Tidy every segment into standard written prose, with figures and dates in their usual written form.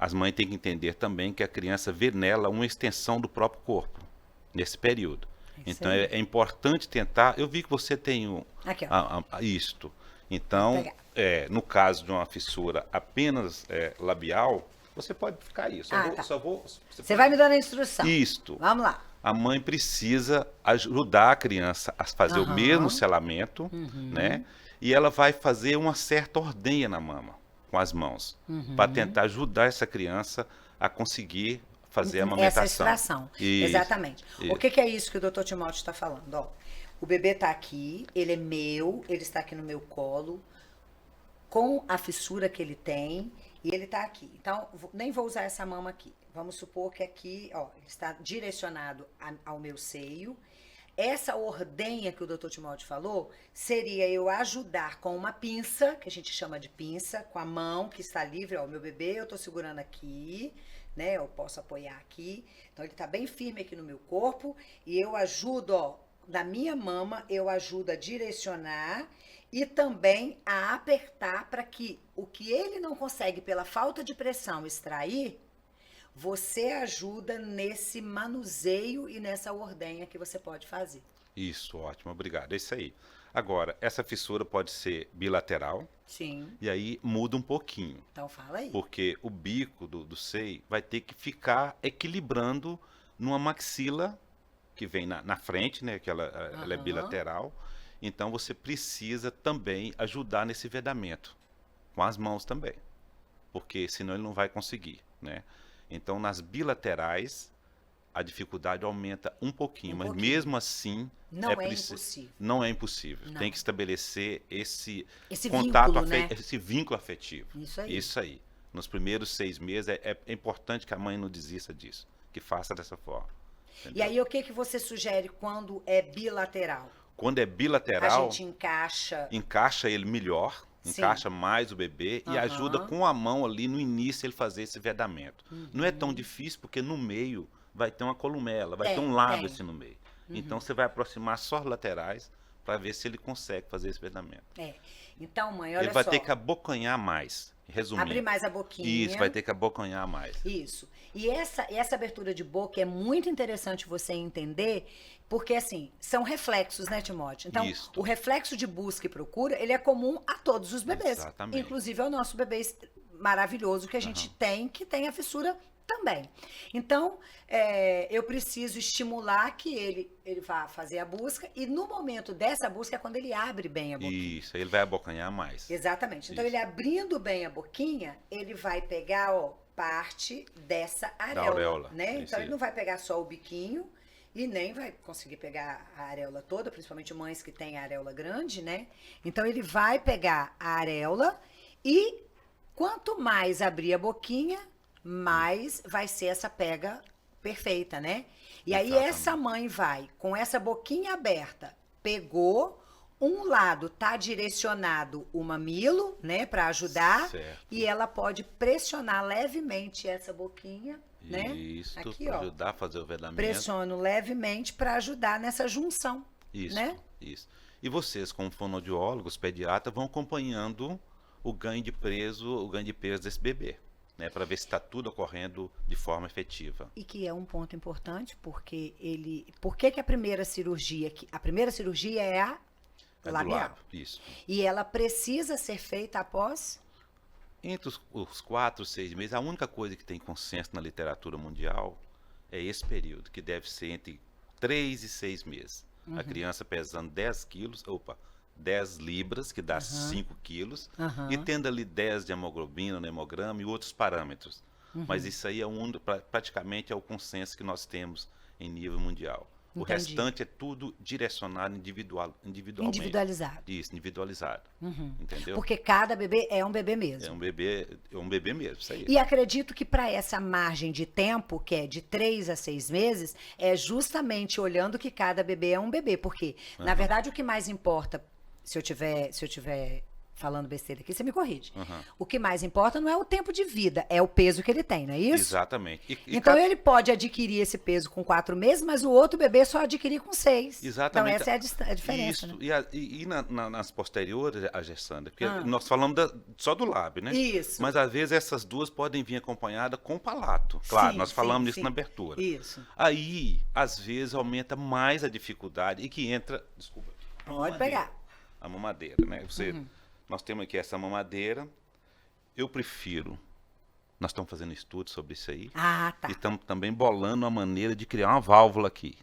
as mães têm que entender também que a criança vê nela uma extensão do próprio corpo, nesse período. Isso Então, aí. é importante tentar... Eu vi que você tem Aqui, ó. isto. Pode Então, pegar. no caso de uma fissura apenas labial, você pode ficar aí. Tá. Você Você vai me dando a instrução. Isto. Vamos lá. A mãe precisa ajudar a criança a fazer o mesmo selamento, né? E ela vai fazer uma certa ordenha na mama, com as mãos, para tentar ajudar essa criança a conseguir fazer a amamentação. Essa extração. Isso, Exatamente. isso. O que é isso que o Dr. Timóteo está falando? Ó, o bebê está aqui, ele é meu, ele está aqui no meu colo, com a fissura que ele tem, e ele está aqui. Então, nem vou usar essa mama aqui. Vamos supor que aqui, ó, ele está direcionado ao meu seio. Essa ordenha que o Dr. Timóteo falou seria eu ajudar com uma pinça, que a gente chama de pinça, com a mão que está livre, ó, o meu bebê eu estou segurando aqui, né? Eu posso apoiar aqui. Então ele está bem firme aqui no meu corpo e eu ajudo, ó, da minha mama, eu ajudo a direcionar e também a apertar para que o que ele não consegue pela falta de pressão extrair, você ajuda nesse manuseio e nessa ordenha que você pode fazer. Isso, ótimo, obrigado. É isso aí. Agora, essa fissura pode ser bilateral. Sim. E aí muda um pouquinho. Então fala aí. Porque o bico do seio vai ter que ficar equilibrando numa maxila que vem na frente, né? Que ela é bilateral. Então você precisa também ajudar nesse vedamento. Com as mãos também. Porque senão ele não vai conseguir, né? Então, nas bilaterais, a dificuldade aumenta um pouquinho, mas mesmo assim... Não é impossível. Não é impossível. Não. Tem que estabelecer esse contato vínculo, né? esse vínculo afetivo. Isso aí. Nos primeiros 6 meses, é importante que a mãe não desista disso, que faça dessa forma. Entendeu? E aí, o que você sugere quando é bilateral? Quando é bilateral... A gente encaixa... Encaixa ele melhor. Encaixa mais o bebê e ajuda com a mão ali no início ele fazer esse vedamento. Não é tão difícil porque no meio vai ter uma columela, vai ter um lado assim no meio. Então você vai aproximar só as laterais para ver se ele consegue fazer esse vedamento. Então, mãe, olha só. Ele vai ter que abocanhar mais, resumindo. Abrir mais a boquinha. Isso, vai ter que abocanhar mais. Isso. E essa abertura de boca é muito interessante você entender, porque, assim, são reflexos, né, Timóteo? Então, o reflexo de busca e procura, ele é comum a todos os bebês. Exatamente. Inclusive ao nosso bebê maravilhoso que a gente tem, que tem a fissura também. Então, eu preciso estimular que ele vá fazer a busca e no momento dessa busca é quando ele abre bem a boquinha. Isso, ele vai abocanhar mais. Exatamente. Então, ele abrindo bem a boquinha, ele vai pegar, ó, parte dessa areola, né? Então, ele não vai pegar só o biquinho e nem vai conseguir pegar a areola toda, principalmente mães que têm a areola grande, né? Então, ele vai pegar a areola e quanto mais abrir a boquinha, mais vai ser essa pega perfeita, né? E aí essa mãe vai, com essa boquinha aberta, pegou, um lado tá direcionado o mamilo, né, para ajudar, e ela pode pressionar levemente essa boquinha, né? Isso, aqui, para ó, ajudar a fazer o vedamento. Pressiono levemente para ajudar nessa junção, isso, né? Isso. E vocês, como fonoaudiólogos, pediatras, vão acompanhando o ganho de peso desse bebê, né, para ver se está tudo ocorrendo de forma efetiva. E que é um ponto importante, porque por que a primeira cirurgia é a labial? Isso. E ela precisa ser feita após? Entre os 4, 6 meses, a única coisa que tem consenso na literatura mundial é esse período, que deve ser entre 3 e 6 meses. A criança pesando 10 libras, que dá 5 quilos, e tendo ali 10 de hemoglobina no hemograma e outros parâmetros. Mas isso aí praticamente é o consenso que nós temos em nível mundial. O restante é tudo direcionado individualmente. Individualizado. Isso, individualizado. Entendeu? Porque cada bebê é um bebê mesmo. É um bebê mesmo, isso aí. E acredito que para essa margem de tempo, que é de 3 a 6 meses, é justamente olhando que cada bebê é um bebê. Porque, na verdade, o que mais importa, se eu tiver falando besteira aqui, você me corrige. Aham. O que mais importa não é o tempo de vida, é o peso que ele tem, não é isso? Exatamente. Então ele pode adquirir esse peso com 4 meses, mas o outro bebê só adquirir com 6. Exatamente. Então essa é a diferença. Isso. Né? E nas posteriores, a gestante, porque nós falamos só do lábio, né? Isso. Mas às vezes essas duas podem vir acompanhadas com o palato. Claro, Sim, nós falamos sim, isso sim. na abertura. Isso. Aí, às vezes, aumenta mais a dificuldade e que entra. Desculpa. Pode pegar. A mamadeira, né? Nós temos aqui essa mamadeira. Eu prefiro. Nós estamos fazendo estudos sobre isso aí. Ah, tá. E estamos também bolando uma maneira de criar uma válvula aqui.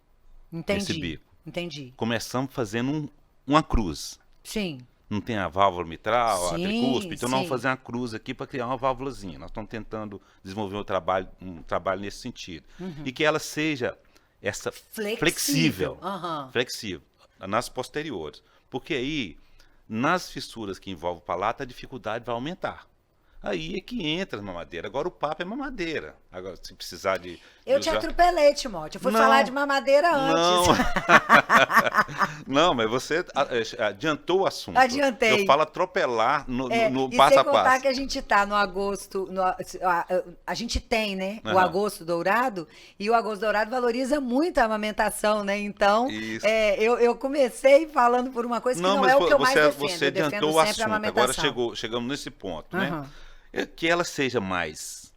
Entendi. Nesse bico. Entendi. Começamos fazendo uma cruz. Sim. Não tem a válvula mitral, a tricúspide, então nós sim. vamos fazer uma cruz aqui para criar uma válvulazinha. Nós estamos tentando desenvolver um trabalho nesse sentido. E que ela seja essa flexível, Aham. flexível nas posteriores. Porque aí, nas fissuras que envolvem o palato, a dificuldade vai aumentar. Aí é que entra a mamadeira. Agora o papo é mamadeira. Agora, se precisar de Eu te usar... atropelei, Timóteo. Eu fui Não, falar de mamadeira antes. Não, mas você adiantou o assunto. Adiantei. Eu falo atropelar no E passo sem a contar passo. que a gente tá no agosto, a gente tem, né, o Aham. agosto dourado, e o agosto dourado valoriza muito a amamentação, né? Então, Isso. eu comecei falando por uma coisa que não mas é o que eu mais defendo. você Eu defendo adiantou o sempre a assunto. amamentação. Agora chegamos nesse ponto, Aham. né? Que ela seja mais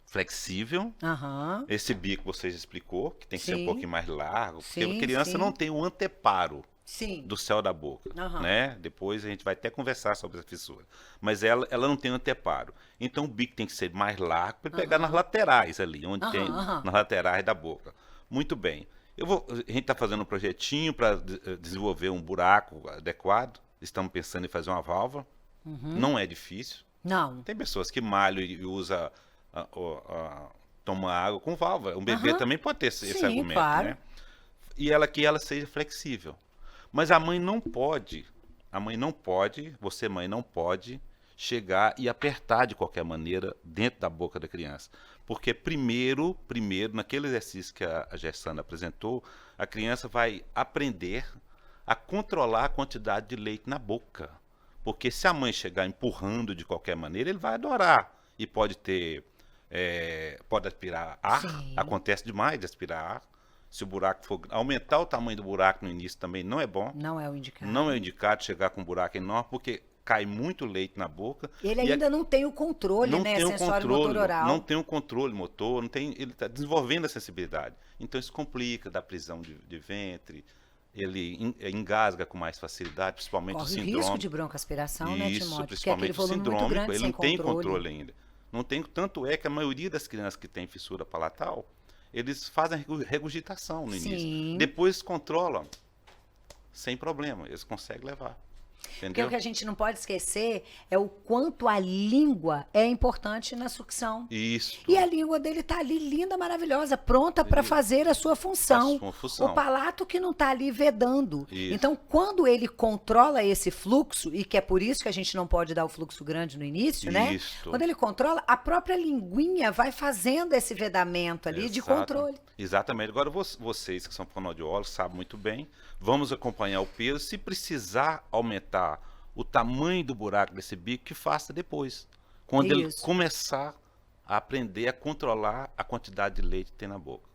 flexível. Aham. Esse bico você já explicou, que tem que ser um Sim. pouquinho mais largo, porque Sim, a criança sim. não tem o anteparo Sim. do céu da boca, Aham. né? Depois a gente vai até conversar sobre essa fissura. Mas ela não tem anteparo. Então o bico tem que ser mais largo para pegar nas laterais ali, onde tem, Aham. nas laterais da boca. Muito bem. A gente está fazendo um projetinho para desenvolver um buraco adequado. Estamos pensando em fazer uma válvula. Não é difícil. Não. Tem pessoas que malham e usam, toma água com válvula. Um bebê Aham. também pode ter esse Sim, argumento, claro. né? E que ela seja flexível. Mas a mãe não pode, você mãe não pode chegar e apertar de qualquer maneira dentro da boca da criança. Porque primeiro, naquele exercício que a Gessana apresentou, a criança vai aprender a controlar a quantidade de leite na boca. Porque se a mãe chegar empurrando de qualquer maneira, ele vai adorar. E pode pode aspirar ar, Sim. acontece demais de aspirar ar. Se o buraco for... Aumentar o tamanho do buraco no início também não é bom. Não é o indicado. Não é indicado chegar com um buraco enorme, porque cai muito leite na boca. Ele ainda não tem o controle, não né? tem o Sensório controle, motor oral. não tem o controle motor, ele está desenvolvendo a sensibilidade. Então isso complica, dá prisão de ventre, ele engasga com mais facilidade, principalmente Corre o o síndrome. risco de broncoaspiração, né, Isso, Timóteo? Porque é aquele principalmente o volume muito sindrômico, grande ele sem não tem controle ainda. Não tem, tanto é que a maioria das crianças que tem fissura palatal, eles fazem regurgitação no início. Sim. Depois controlam, sem problema, eles conseguem levar. Porque Entendeu? o que a gente não pode esquecer é o quanto a língua é importante na sucção. Isso. E a língua dele está ali linda, maravilhosa, pronta para fazer a sua função. A sua função. O palato que não está ali vedando. Isso. Então, quando ele controla esse fluxo, e que é por isso que a gente não pode dar o fluxo grande no início, né? Isso. Quando ele controla, a própria linguinha vai fazendo esse vedamento ali de controle. Exatamente. Agora, vocês que são fonoaudiólogos sabem muito bem, vamos acompanhar o peso. Se precisar aumentar o tamanho do buraco desse bico, que faça depois. Quando ele começar a aprender a controlar a quantidade de leite que tem na boca.